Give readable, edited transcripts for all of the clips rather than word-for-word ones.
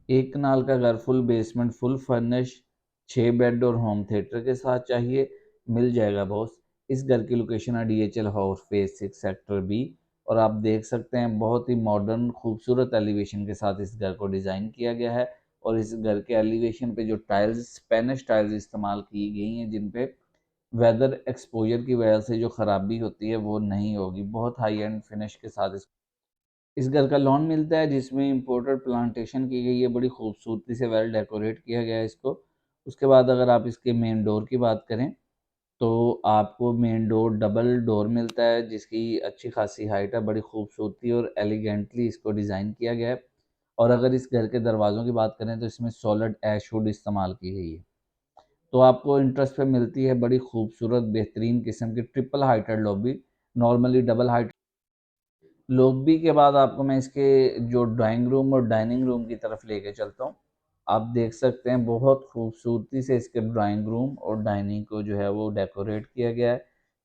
एक कनाल का घर, full basement, full furnish, 6 bed और होम थिएटर के साथ चाहिए, मिल जाएगा बॉस। इस घर की लोकेशन है DHL house phase 6 sector B. और आप देख सकते हैं बहुत ही मॉडर्न खूबसूरत एलिवेशन के साथ इस घर को डिज़ाइन किया गया है। और इस घर के एलिवेशन पे जो टाइल्स, स्पेनिश टाइल्स इस्तेमाल की गई हैं, जिन पे वेदर एक्सपोजर की वजह से जो ख़राबी होती है वो नहीं होगी। बहुत हाई एंड फिनिश के साथ इस घर का लॉन मिलता है, जिसमें इम्पोर्टेड प्लांटेशन की गई है, बड़ी खूबसूरती से वेल डेकोरेट किया गया है इसको। उसके बाद अगर आप इसके मेन डोर की बात करें, तो आपको मेन डोर डबल डोर मिलता है, जिसकी अच्छी खासी हाइट है, बड़ी खूबसूरती और एलिगेंटली इसको डिज़ाइन किया गया है। और अगर इस घर के दरवाज़ों की बात करें, तो इसमें सॉलिड ऐश वुड इस्तेमाल की गई है। तो आपको इंटरेस्ट पे मिलती है बड़ी खूबसूरत बेहतरीन किस्म की triple heighted lobby. Normally double height lobby के बाद आपको मैं इसके जो ड्राइंग रूम और डाइनिंग रूम की तरफ लेके चलता हूँ। आप देख सकते हैं बहुत खूबसूरती से इसके ड्राइंग रूम और डाइनिंग को जो है वो डेकोरेट किया गया है।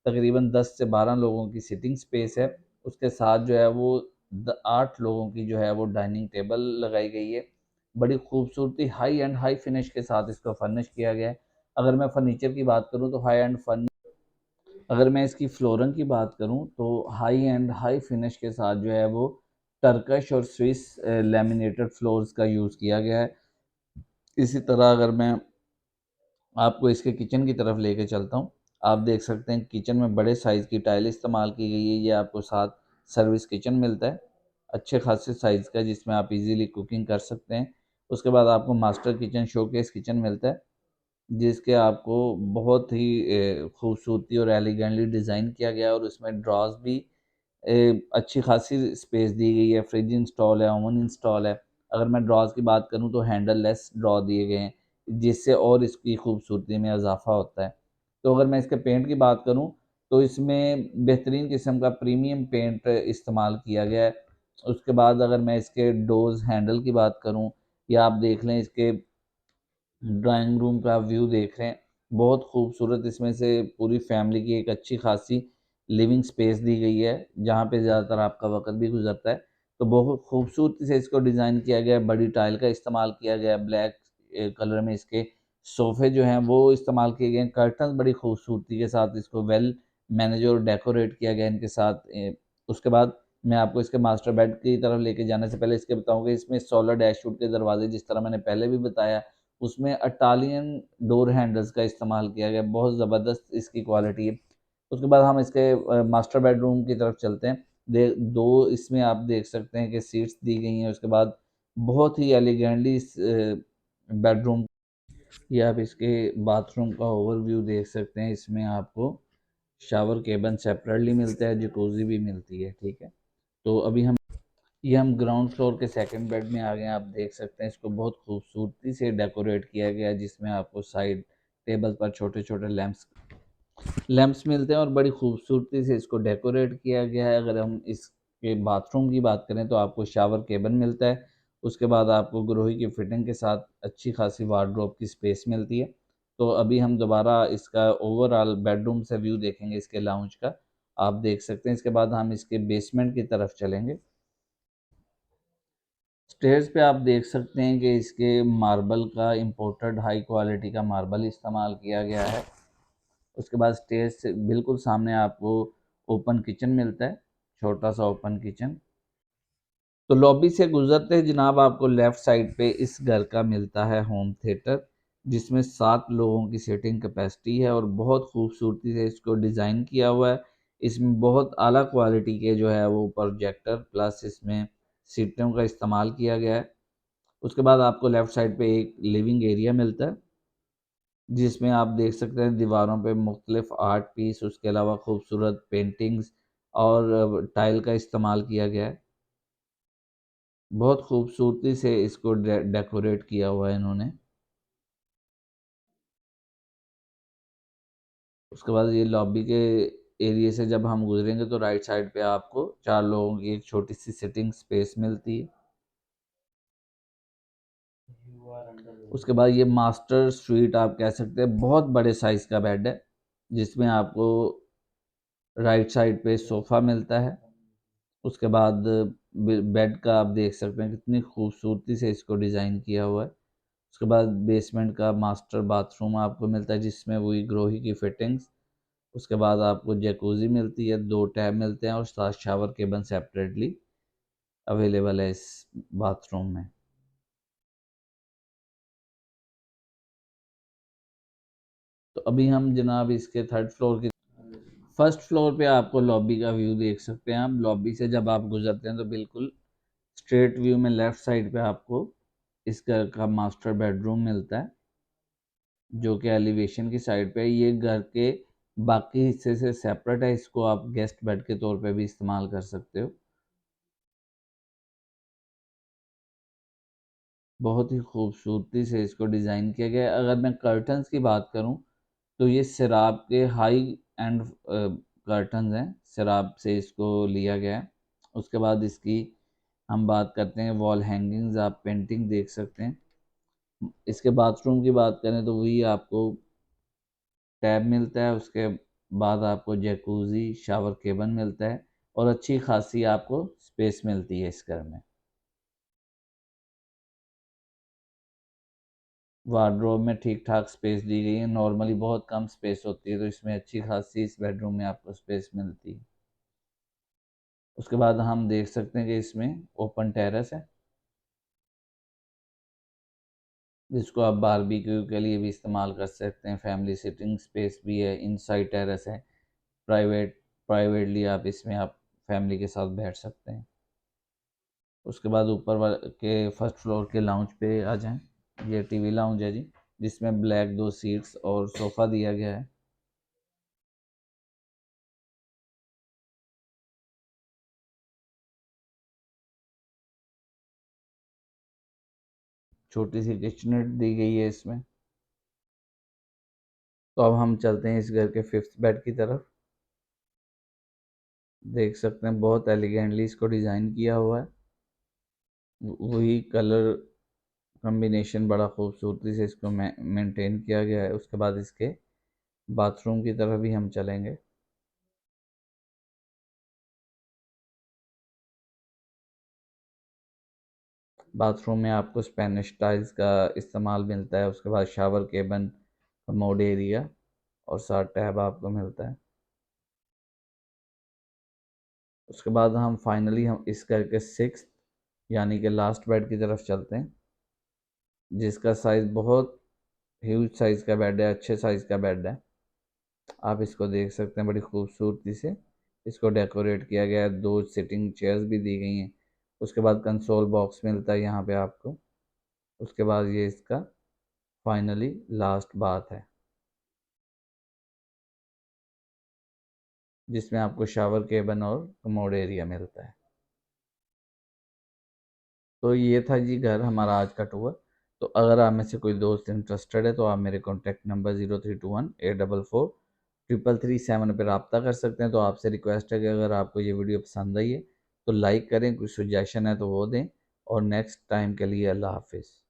तकरीबन 10 से 12 लोगों की सिटिंग स्पेस है। उसके साथ जो है वो 8 लोगों की जो है वो डाइनिंग टेबल लगाई गई है। बड़ी खूबसूरती हाई एंड हाई फिनिश के साथ इसको फर्निश किया गया है। अगर मैं फर्नीचर की बात करूँ तो हाई एंड फर्निश, अगर मैं इसकी फ्लोरिंग की बात करूं तो हाई एंड हाई फिनिश के साथ जो है वो टर्कश और स्विस लेमिनेटेड फ्लोर्स का यूज़ किया गया है। इसी तरह अगर मैं आपको इसके किचन की तरफ लेके चलता हूं, आप देख सकते हैं किचन में बड़े साइज़ की टाइल इस्तेमाल की गई है। ये आपको साथ सर्विस किचन मिलता है, अच्छे खासे साइज़ का, जिसमें आप इजीली कुकिंग कर सकते हैं। उसके बाद आपको मास्टर किचन शोकेस किचन मिलता है, जिसके आपको बहुत ही खूबसूरती और एलिगेंटली डिज़ाइन किया गया है। और उसमें ड्रॉज़ भी अच्छी खासी स्पेस दी गई है, फ्रिज इंस्टॉल है, ओवन इंस्टॉल है। अगर मैं ड्रॉज़ की बात करूँ तो हैंडल लेस ड्रॉ दिए गए हैं, जिससे और इसकी खूबसूरती में इजाफ़ा होता है। तो अगर मैं इसके पेंट की बात करूँ, तो इसमें बेहतरीन किस्म का प्रीमियम पेंट इस्तेमाल किया गया है। उसके बाद अगर मैं इसके डोर्स हैंडल की बात करूँ, या आप देख लें इसके ड्राइंग रूम का व्यू देख रहे हैं, बहुत खूबसूरत इसमें से पूरी फैमिली की एक अच्छी खासी लिविंग स्पेस दी गई है, जहाँ पे ज़्यादातर आपका वक़्त भी गुज़रता है। तो बहुत खूबसूरती से इसको डिज़ाइन किया गया है, बड़ी टाइल का इस्तेमाल किया गया है, ब्लैक कलर में इसके सोफ़े जो हैं वो इस्तेमाल किए गए हैं। कर्टन्स बड़ी खूबसूरती के साथ इसको वेल मैनेज और डेकोरेट किया गया है इनके साथ। उसके बाद मैं आपको इसके मास्टर बेड की तरफ लेके जाने से पहले इसके बताऊँ कि इसमें सोलर डैशवुड के दरवाज़े, जिस तरह मैंने पहले भी बताया, उसमें इटालियन डोर हैंडल्स का इस्तेमाल किया गया है, बहुत ज़बरदस्त इसकी क्वालिटी है। उसके बाद हम इसके मास्टर बेडरूम की तरफ चलते हैं। दे 2 इसमें आप देख सकते हैं कि सीट्स दी गई हैं। उसके बाद बहुत ही एलिगेंटली इस बेडरूम, ये आप इसके बाथरूम का ओवरव्यू देख सकते हैं। इसमें आपको शावर केबिन सेपरेटली मिलता है, जकूज़ी भी मिलती है, ठीक है। तो अभी हम ग्राउंड फ्लोर के सेकंड बेड में आ गए हैं। आप देख सकते हैं इसको बहुत खूबसूरती से डेकोरेट किया गया है, जिसमें आपको साइड टेबल पर छोटे छोटे लैंप्स मिलते हैं और बड़ी खूबसूरती से इसको डेकोरेट किया गया है। अगर हम इसके बाथरूम की बात करें, तो आपको शावर केबिन मिलता है। उसके बाद आपको ग्रोही की फिटिंग के साथ अच्छी खासी वार्डरोब की स्पेस मिलती है। तो अभी हम दोबारा इसका ओवरऑल बेडरूम से व्यू देखेंगे इसके लाउंज का। आप देख सकते हैं। इसके बाद हम इसके बेसमेंट की तरफ चलेंगे। स्टेयर्स पे आप देख सकते हैं कि इसके मार्बल का इम्पोर्टेड हाई क्वालिटी का मार्बल इस्तेमाल किया गया है। उसके बाद स्टेयर्स से बिल्कुल सामने आपको ओपन किचन मिलता है, छोटा सा ओपन किचन। तो लॉबी से गुजरते हैं जनाब, आपको लेफ़्ट साइड पे इस घर का मिलता है होम थिएटर, जिसमें 7 लोगों की सीटिंग कैपेसिटी है और बहुत खूबसूरती से इसको डिज़ाइन किया हुआ है। इसमें बहुत आला क्वालिटी के जो है वो प्रोजेक्टर प्लस इसमें सीटों का इस्तेमाल किया गया है। उसके बाद आपको लेफ़्ट साइड पे एक लिविंग एरिया मिलता है, जिसमें आप देख सकते हैं दीवारों पे मुख्तलिफ आर्ट पीस, उसके अलावा खूबसूरत पेंटिंग्स और टाइल का इस्तेमाल किया गया है। बहुत खूबसूरती से इसको डेकोरेट किया हुआ है इन्होंने। उसके बाद ये लॉबी के एरिया से जब हम गुजरेंगे, तो राइट साइड पे आपको 4 लोगों की एक छोटी सी सिटिंग स्पेस मिलती है। उसके बाद ये मास्टर स्वीट आप कह सकते हैं, बहुत बड़े साइज़ का बेड है, जिसमें आपको राइट साइड पे सोफ़ा मिलता है। उसके बाद बेड का आप देख सकते हैं कितनी खूबसूरती से इसको डिज़ाइन किया हुआ है। उसके बाद बेसमेंट का मास्टर बाथरूम आपको मिलता है जिसमें वही ग्रोही की फिटिंग्स। उसके बाद आपको जैकूज़ी मिलती है, 2 टैब मिलते हैं और साथ शावर केबल सेपरेटली अवेलेबल है इस बाथरूम में। तो अभी हम जनाब इसके थर्ड फ्लोर की फर्स्ट फ्लोर पे आपको लॉबी का व्यू देख सकते हैं। आप लॉबी से जब आप गुजरते हैं तो बिल्कुल स्ट्रेट व्यू में लेफ़्ट साइड पे आपको इस घर का मास्टर बेडरूम मिलता है, जो कि एलिवेशन की साइड पे है। ये घर के बाकी हिस्से से सेपरेट है, इसको आप गेस्ट बेड के तौर पे भी इस्तेमाल कर सकते हो। बहुत ही खूबसूरती से इसको डिज़ाइन किया गया है। अगर मैं कर्टन्स की बात करूँ तो ये सिराब के हाई एंड कर्टन्स हैं, सिराब से इसको लिया गया है। उसके बाद इसकी हम बात करते हैं वॉल हैंगिंग्स, आप पेंटिंग देख सकते हैं। इसके बाथरूम की बात करें तो वही आपको टैब मिलता है, उसके बाद आपको जैकूज़ी शावर केबल मिलता है और अच्छी खासी आपको स्पेस मिलती है इस घर में। वार्डरोब में ठीक ठाक स्पेस दी गई है, नॉर्मली बहुत कम स्पेस होती है तो इसमें अच्छी खासी इस बेडरूम में आपको स्पेस मिलती है। उसके बाद हम देख सकते हैं कि इसमें ओपन टेरेस है, जिसको आप बारबेक्यू के लिए भी इस्तेमाल कर सकते हैं। फैमिली सिटिंग स्पेस भी है, इनसाइड टेरेस है, प्राइवेटली आप इसमें फैमिली के साथ बैठ सकते हैं। उसके बाद के फर्स्ट फ्लोर के लाउंज पे आ जाएं। ये टीवी लाउंज है जी, जिसमें ब्लैक 2 सीट्स और सोफ़ा दिया गया है। छोटी सी किचनेट दी गई है इसमें। तो अब हम चलते हैं इस घर के फिफ्थ बेड की तरफ। देख सकते हैं बहुत एलिगेंटली इसको डिज़ाइन किया हुआ है। वही कलर कॉम्बिनेशन बड़ा खूबसूरती से इसको मेंटेन किया गया है। उसके बाद इसके बाथरूम की तरफ भी हम चलेंगे। बाथरूम में आपको स्पेनिश टाइल्स का इस्तेमाल मिलता है। उसके बाद शावर केबन, कमोड एरिया और साथ टैब आपको मिलता है। उसके बाद हम फाइनली हम इस घर के सिक्स्थ यानी कि लास्ट बेड की तरफ चलते हैं, जिसका साइज़ बहुत ह्यूज साइज़ का बेड है, अच्छे साइज़ का बेड है। आप इसको देख सकते हैं, बड़ी खूबसूरती से इसको डेकोरेट किया गया है। 2 सिटिंग चेयर्स भी दी गई हैं। उसके बाद कंसोल बॉक्स मिलता है यहाँ पे आपको। उसके बाद ये इसका फाइनली लास्ट बाथ है, जिसमें आपको शावर केबन और कमोड एरिया मिलता है। तो ये था जी घर हमारा आज का टूर। तो अगर आप में से कोई दोस्त इंटरेस्टेड है तो आप मेरे कॉन्टैक्ट नंबर 0321 844 3337 पर रब्ता कर सकते हैं। तो आपसे रिक्वेस्ट है कि अगर आपको ये वीडियो पसंद आई है तो लाइक करें, कुछ सुजेशन है तो वो दें, और नेक्स्ट टाइम के लिए अल्लाह हाफिज़।